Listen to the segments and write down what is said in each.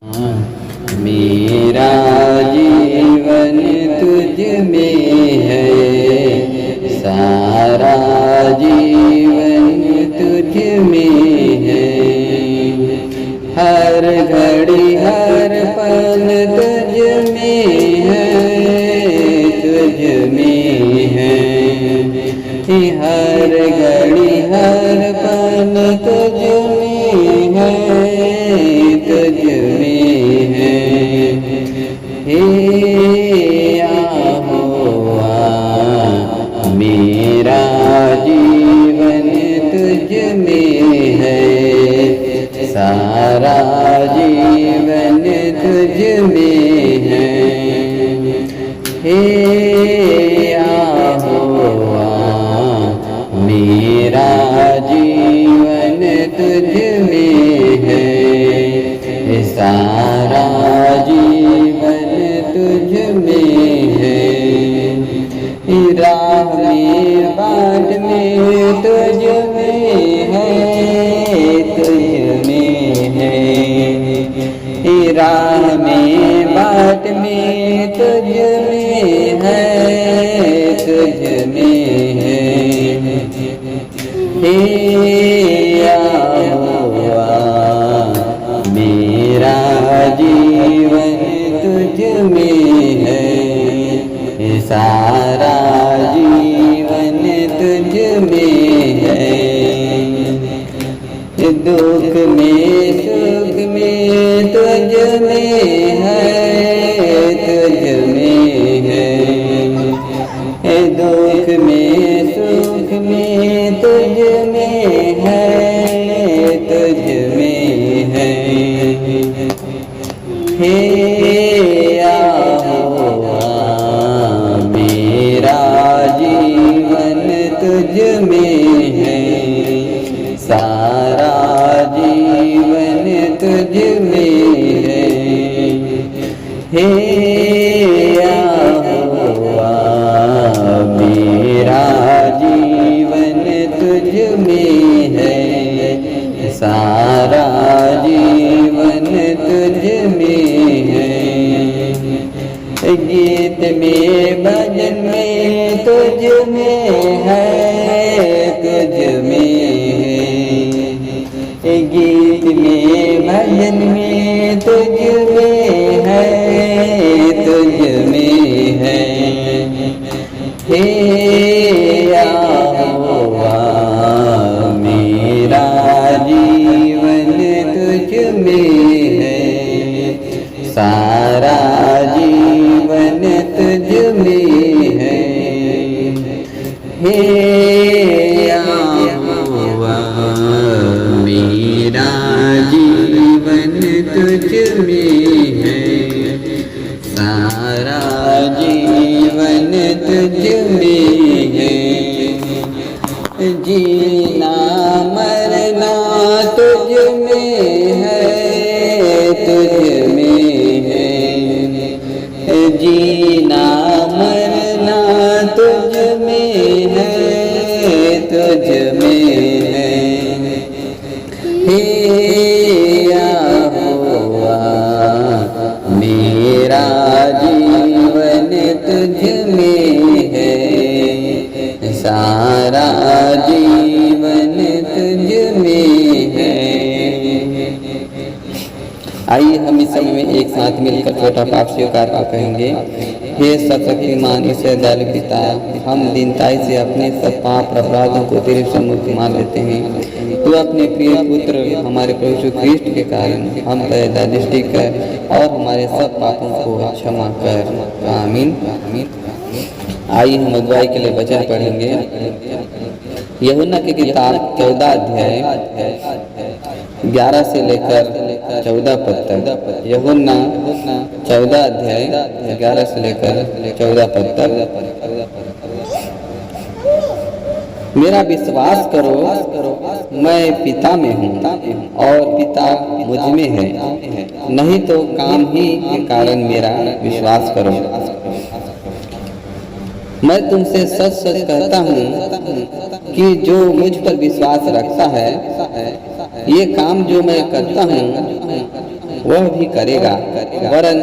मेरा जीवन तुझ में है, सारा जीवन तुझ में है। हर घड़ी हर पल तुझ में है, तुझ में है। हर घड़ी हर पल तुझ में है, तुझ में है। हे आहोआ मेरा जीवन तुझ में है, सारा जीवन तुझ में है। हे आहोआ मेरा जीवन तुझ में है, सारा जीवन तुझ में है। राह में बाट में तुझ में है, तुझ में है। राह में बाट में तुझ में है, तुझ में है। हे आहोआ मेरा जीवन तुझ में है, सारा जीवन तुझ में है। दुख में सुख में तुझ में है, तुझ में है। दुख में सुख में तुझ में है, तुझ में है। हे आहोआ मेरा जीवन तुझ में है, सारा जीवन तुझ में है। हे आहोआ मेरा जीवन तुझ में है, सारा जीवन तुझ में है। गीत में भजन में तुझ में है, तुझ में है। गीत में भजन में तुझ में है, तुझ में है। हे आहोआ मेरा जीवन तुझ में है, सारा जीवन तुझ में है। हे आहोआ मेरा जीवन तुझ में है, सारा जीवन तुझ में है। जीना मरना तुझ में है, तुझ में है। जीना मरना तुझ में है, तुझ में है। हे आहोआ मेरा जीवन तुझ में है, सारा जीवन तुझ में है। आइए हम इस समय में एक साथ मिलकर छोटा पाप स्वीकार कर कहेंगे। हे सर्वशक्तिमान ईश्वर दयालु पिता, हम दीनताई से अपने सब पाप अपराधों को तेरे सम्मुख मान लेते हैं। तू अपने प्रिय पुत्र हमारे प्रभु यीशु ख्रीष्ट के कारण हम पर दृष्टि कर और हमारे सब पापों को क्षमा कर। आमीन। आइए हम अगुवाई के लिए वचन पढ़ेंगे। यूहन्ना की किताब 14 अध्याय 11 से लेकर 14 पद तक। यूहन्ना 14 अध्याय 11 से लेकर 14 पद तक। मेरा विश्वास करो, मैं पिता में हूँ और पिता मुझ में है, नहीं तो काम ही के कारण मेरा विश्वास करो। मैं तुमसे सच सच कहता हूँ कि जो मुझ पर विश्वास रखता है ये काम जो मैं करता हूँ वह भी करेगा, वरन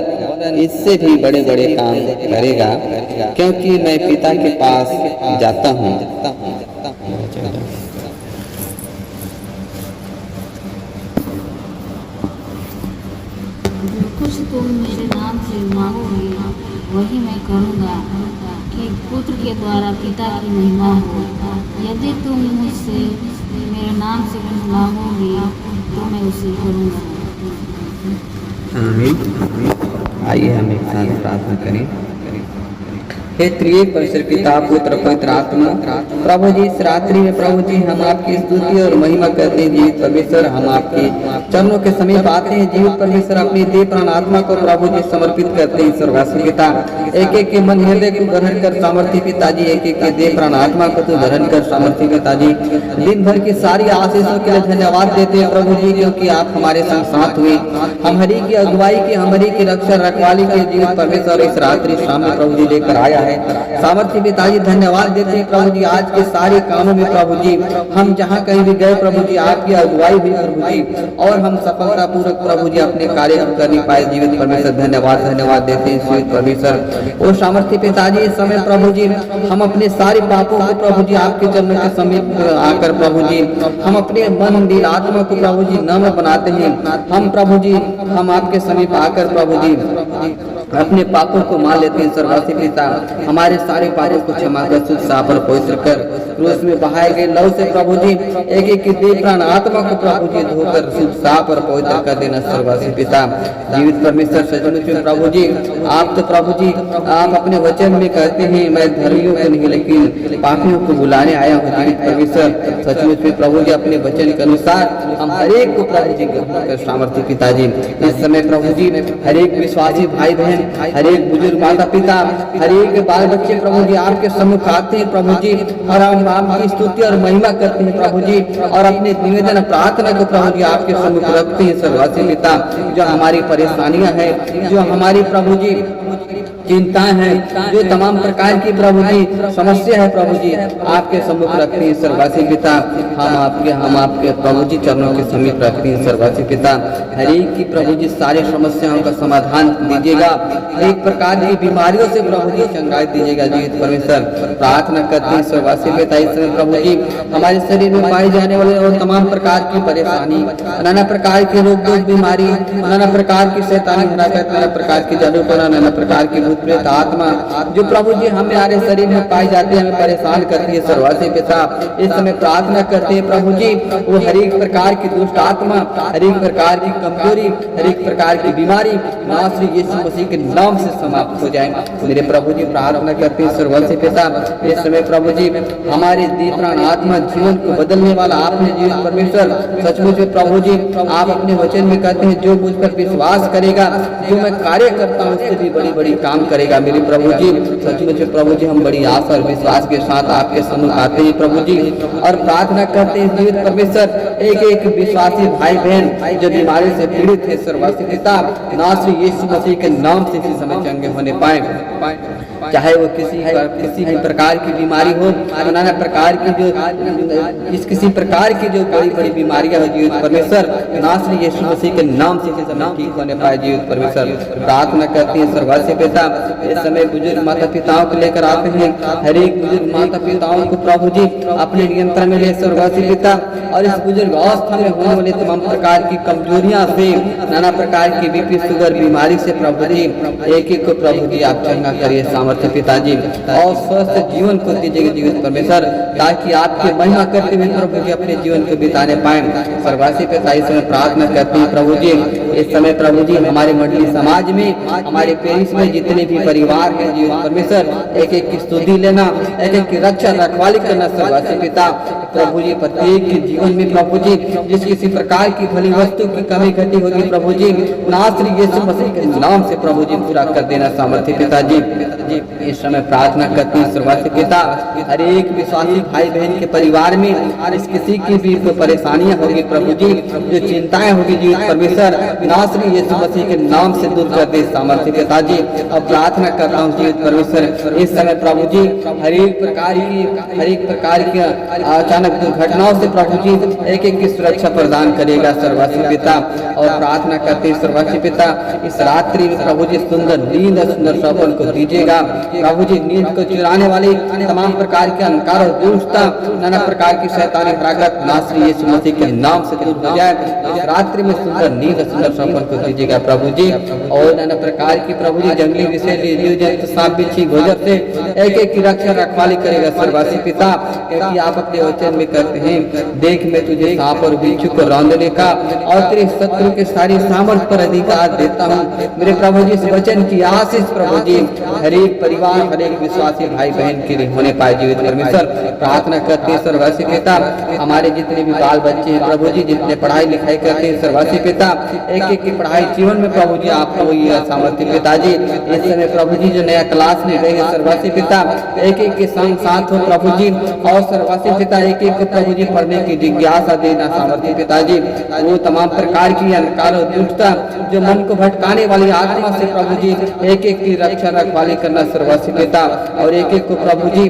इससे भी बड़े बड़े काम करेगा, क्योंकि मैं पिता के पास जाता हूँ। कुछ तुम मेरे नाम से मांगोगे वही मैं करूँगा, कि पुत्र के द्वारा पिता की महिमा हो। यदि तुम मुझसे मेरे नाम से कुछ मांगोगे तो मैं उसे करूँगा। आमीन। आइए हम एक साथ प्रार्थना करें। हे त्रिएक परमेश्वर पिता पुत्र पवित्र आत्मा, प्रभु जी इस रात्रि में प्रभु जी हम आपकी स्तुति और महिमा करते हैं। जीवित परमेश्वर हम आपके चरणों के समीप आते हैं। जीवित परमेश्वर अपनी देह प्राण आत्मा को प्रभु जी समर्पित करते हैं। स्वर्गवासी पिता एक एक के मन हृदय को ग्रहण कर सामर्थ्य पिताजी, एक एक के देह प्राण आत्मा को तो ग्रहण कर सामर्थ्य पिताजी। दिन भर की सारी आशीषों के लिए धन्यवाद देते हैं प्रभु जी, क्योंकि आप हमारे संग साथ हुए। हम हरी की अगुवाई की, हमारी की रक्षा रखवाली के जीवित परमेश्वर इस रात्रि शाम में प्रभु जी लेकर आया है। सामर्थ्य पिताजी धन्यवाद देते हैं प्रभु जी। आज के सारे कामों में प्रभु जी हम जहाँ कहीं भी गए प्रभु जी आपकी अगुवाई हुई प्रभु जी, और हम सफलता पूर्वक प्रभु जी अपने कार्य कर नहीं पाए। जीवित परमेश्वर धन्यवाद देते हैं जीवित परमेश्वर। और सामर्थ्य पिताजी इस समय प्रभु जी हम अपने सारे पापों को प्रभु जी आपके चरणों के समीप आकर प्रभु जी हम अपने मन दिल आत्मा को प्रभु जी नम्र बनाते हैं। हम प्रभु जी हम आपके समीप आकर प्रभु जी अपने पापों को मान लेते हैं। स्वर्गवासी पिता हमारे सारे पापों को क्षमा कर शुद्ध साफ और पवित्र कर क्रूस में बहाए गए लहू से प्रभु जी एक एक की देह प्राण आत्मा को प्रभु जी धोकर शुद्ध साफ और पवित्र कर देना। स्वर्गवासी पिता जीवित परमेश्वर सचमुच में प्रभु जी आप तो प्रभु जी आप अपने वचन में कहते हैं मैं धर्मियों को नहीं लेकिन पापियों को बुलाने आया हूँ। जीवित परमेश्वर सचमुच में प्रभु जी अपने वचन के अनुसार हम हरेक को प्रभु जी कर सामर्थ्य पिताजी इस समय प्रभु जी हरेक विश्वासी भाई बहन हरेक बुजुर्ग माता पिता हरेक बाल बच्चे प्रभु जी आपके सम्मुख आते हैं प्रभु जी, और हम आपकी स्तुति और महिमा करते हैं प्रभु जी, और अपने निवेदन प्रार्थना को प्रभु जी आपके सम्मुख रखते हैं। स्वर्गवासी पिता जो हमारी परेशानियां हैं, जो हमारी प्रभु जी चिंताएं हैं, जो तमाम प्रकार की प्रभु जी समस्या है प्रभु जी आपके सम्मुख रखते हैं। स्वर्गवासी पिता हम आपके प्रभु जी चरणों के समीप रखते हैं। स्वर्गवासी पिता हरेक की प्रभु जी सारी समस्याओं का समाधान दीजिएगा, एक प्रकार की बीमारियों से प्रभु जी चंगाई दीजिएगा। जीवित परमेश्वर प्रार्थना करते हैं। स्वर्गवासी पिता इस समय प्रभु जी हमारे शरीर में पाए जाने वाले और तमाम प्रकार की परेशानी, नाना प्रकार की रोग दोष बीमारी, नाना प्रकार की शैतानी हरकत, नाना प्रकार की जादूटोना, नाना प्रकार की भूत प्रेत आत्मा जो प्रभु जी हमारे शरीर में पाई जाती है हमें परेशान करती है। स्वर्गवासी पिता इस समय प्रार्थना करते हैं प्रभु जी वो हर एक प्रकार की दुष्ट आत्मा, हर एक प्रकार की कमजोरी, हर एक प्रकार की बीमारी नासरी यीशु मसीह के नाम से समाप्त हो जाए। मेरे प्रभु जी प्रार्थना करते हैं। स्वर्गवासी पिता इस समय प्रभु जी हमारे देह प्राण आत्मा जीवन को बदलने वाला आपने जीवित परमेश्वर सचमुच में प्रभु जी आप अपने वचन में कहते हैं जो मुझ पर विश्वास करेगा, जो मैं कार्य करता हूँ उससे भी बड़ी बड़ी काम करेगा। मेरे प्रभु जी सचमुच में प्रभु जी हम बड़ी आशा और विश्वास के साथ आपके सम्मुख आते हैं प्रभु जी, और प्रार्थना करते हैं जीवित परमेश्वर एक एक विश्वासी भाई बहन जो बीमारी से पीड़ित है। स्वर्गवासी पिता नासरी यीशु मसीह के नाम से इसी समय चंगे होने पाए, चाहे वो किसी भी प्रकार की बीमारी हो, नाना प्रकार की जो किसी प्रकार की जो बड़ी बड़ी बीमारियां हो जीवित परमेश्वर नासरी यीशु मसीह के नाम से इसी समय ठीक होने पाए। जीवित परमेश्वर प्रार्थना करते हैं। स्वर्गवासी पिता इस समय बुजुर्ग माता पिताओं को लेकर आते हैं। हर एक बुजुर्ग माता पिताओं को प्रभु जी अपने नियंत्रण में ले। स्वर्गवासी पिता और इस बुजुर्ग अवस्था में होने वाले तमाम प्रकार की कमजोरियां से, नाना प्रकार की बीपी शुगर बीमारी से प्रभु जी एक एक को प्रभु जी आप चंगा करिए। सामर्थ्य पिताजी और स्वस्थ जीवन को दीजिएगा जीवित परमेश्वर, ताकि आपकी महिमा करते हुए प्रभु जी अपने जीवन को बिताने पाए। स्वर्गवासी पिता इस समय प्रार्थना करते हैं प्रभु जी इस समय प्रभु जी हमारे मंडली समाज में हमारे पेरिस में जितने भी परिवार हैं जीवित परमेश्वर एक एक की स्तुति लेना, एक एक की रक्षा रखवाली करना। स्वर्गवासी पिता प्रभु जी प्रत्येक के जीवन में प्रभु जी जिस किसी प्रकार की भली वस्तु की कमी घटी होगी प्रभु जी नासरी यीशु मसीह के नाम से प्रभु जी पूरा कर देना। सामर्थ्य पिताजी इस समय प्रार्थना करते हैं। स्वर्गवासी पिता हर एक विश्वासी भाई बहन के परिवार में इस किसी की भी परेशानियां होगी प्रभु जी, जो चिंताएं होगी जीवित परमेश्वर नासरी यीशु मसीह के नाम से दूर कर दे सामर्थ्य पिताजी। अब प्रार्थना करता हूँ जीवित परमेश्वर, इस समय प्रभु जी हर एक प्रकार की अचानक दुर्घटनाओं से प्रभु जी एक की सुरक्षा प्रदान करेगा सर्वस्वी पिता। और प्रार्थना करते हैं सर्वस्वी पिता, इस रात्रि में प्रभु जी सुंदर नींद और सुंदर सपन को दीजिएगा प्रभु जी। नींद को चुराने वाली तमाम प्रकार के अंधकार और दुष्टता, नाना प्रकार की शैतानी ताकत नासरी यीशु मसीह के नाम से दूर हो जाए। इस रात्रि में सुंदर नींद और सुंदर सपन को दीजिएगा प्रभु जी। और नाना प्रकार की प्रभु जी जंगली विषय जीव जंतु सांप बिच्छी गोजर से एक की रक्षा रखवाली करेगा सर्वस्वी पिता। क्योंकि आप अपने वचन में कहते हैं, देख मैं तुझे सांप और बिच्छू को रौंदने का और तेरे शत्रु के सारी सामर्थ पर अधिकार देता हूँ। मेरे प्रभु जी इस वचन की आशीष प्रभु जी हर एक परिवार, हर एक विश्वासी भाई बहन के लिए होने पाए जीवित परमेश्वर। प्रार्थना करते हैं सर्वस्वी पिता, हमारे जितने भी बाल बच्चे हैं प्रभु जी, जितने पढ़ाई लिखाई करते हैं सर्वस्वी पिता, एक की पढ़ाई जीवन में प्रभु जी आपको ये सामर्थ्य पिताजी। इस समय प्रभु जी जो नया क्लास में गए हैं सर्वस्वी पिता, एक के संग साथ हो प्रभु जी। और सर्वस्वी पिता एक को प्रभु जी पढ़ने की जिज्ञासा देना सामर्थ्य पिताजी। वो तमाम प्रकार की अंधकार और दुष्टता जो मन को भटकाने वाली आत्मा से प्रभु जी एक की रक्षा रखवाली करना सर्वस्वी पिता। और एक को प्रभु जी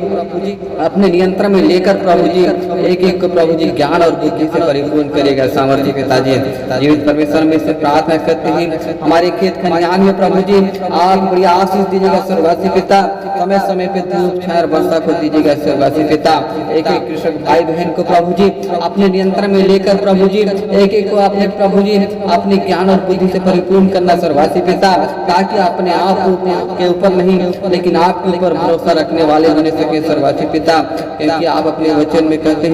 अपने नियंत्रण में लेकर प्रभु जी एक को प्रभु जी ज्ञान और बुद्धि से परिपूर्ण करेगा सामर्थ्य पिताजी। जीवित परमेश्वर में से प्रार्थना करते हैं, हमारे खेत खलिहान में प्रभु जी आप बड़ी आशीष दीजिएगा सर्वस्वी पिता। समय समय पे धूप छाया वर्षा को दीजिएगा सर्वस्वी पिता। एक कृषक भाई बहन को प्रभु जी अपने नियंत्रण में लेकर प्रभु जी एक को अपने प्रभु जी अपने ज्ञान और बुद्धि से परिपूर्ण करना सर्वस्वी पिता, ताकि अपने आप के ऊपर नहीं लेकिन आपके ऊपर भरोसा रखने वाले बने सके सर्वस्वी पिता। क्योंकि आप अपने वचन में कहते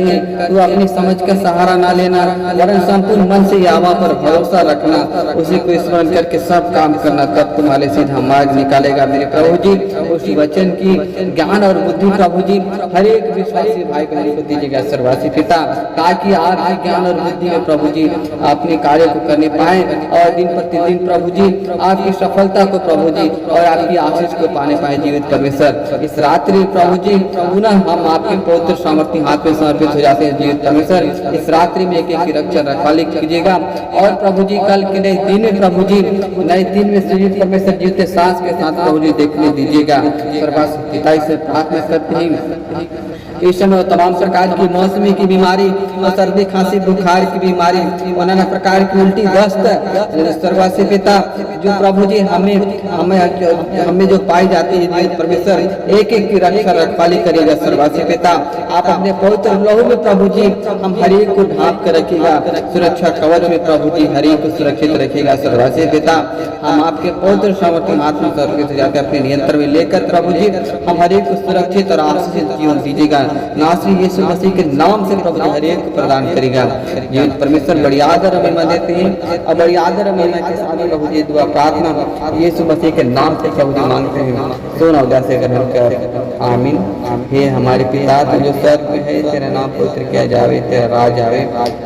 हैं, तू अपनी समझ का सहारा ना लेना वरन संपूर्ण मन से यहोवा पर भरोसा रखना, उसी को स्मरण करके सब काम करना, तब तुम्हारे सीधा मार्ग निकालेगा। मेरे प्रभु जी उस वचन की ज्ञान और बुद्धि प्रभु जी हर एक विश्वासी भाई बहन को दीजिएगा सर्वस्वी पिता, ताकि आपके ज्ञान और बुद्धि में प्रभु जी अपने कार्य को करने पाए और दिन प्रतिदिन प्रभु जी आपकी सफलता को प्रभु जी और आपकी आशीष को पाने पाए जीवित परमेश्वर। इस रात्रि प्रभु जी पुनः हम आपके पवित्र सामर्थ्य हाथ में समर्पित हो जाते हैं जीवित परमेश्वर। इस रात्रि में एक की रक्षा रखवाली कीजिएगा और प्रभु जी कल के नए दिन में प्रभु जी नए दिन में जीवित परमेश्वर जीवते सांस के साथ प्रभु जी देखने दीजिएगा सर्वस्वी पिता से प्रार्थना करते हैं। इस समय तमाम प्रकार की मौसमी की बीमारी और सर्दी खांसी बुखार की बीमारी और नाना प्रकार की उल्टी दस्त सर्वस्वी पिता जो प्रभु जी हमें जो पाई जाती है जीवित परमेश्वर एक की रक्षा रखवाली करेगा सर्वस्वी पिता। आप अपने पवित्र लहू में प्रभु जी हम हर एक को ढांप कर रखिएगा, सुरक्षा कवच में प्रभु जी हर एक को सुरक्षित रखिएगा सर्वस्वी पिता। हम आपके पवित्र सामर्थ्य हाथ में समर्पित जाते अपने नियंत्रण में लेकर प्रभु जी हम हर एक को सुरक्षित और आशीषित जीवन दीजिएगा नासरी यीशु मसीह के नाम से प्रभु हर एक को प्रदान करेगा जीवित परमेश्वर। बड़ी आदर महिमा देते हैं और बड़ी आदर महिमा के साथ प्रभु जी दुआ प्रार्थना यीशु मसीह के नाम से प्रभु जी मांगते हैं, सोना उदास ग्रहण कर आमीन। हे हमारे पिता तू जो स्वर्ग में है, तेरा नाम पवित्र किया जावे, तेरा राज आवे,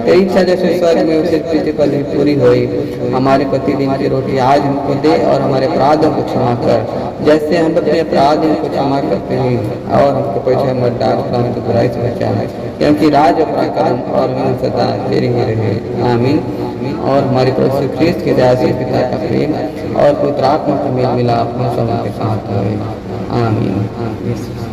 तेरी इच्छा जैसे स्वर्ग में उसे पृथ्वी पर भी पूरी होई। हमारे प्रतिदिन की रोटी आज हमको दे और हमारे अपराधों को क्षमा कर जैसे हम अपने अपराधियों को क्षमा करते हैं, और हमको परीक्षा मत डाल परंतु बुराई से बचाना, क्योंकि राज और पराक्रम और सदा तेरी ही रहे आमीन। और हमारे प्रभु ख्रीस्त के दया से पिता का प्रेम और पुत्र आत्मा का मेल मिलाप हम सबके साथ रहे आमीन।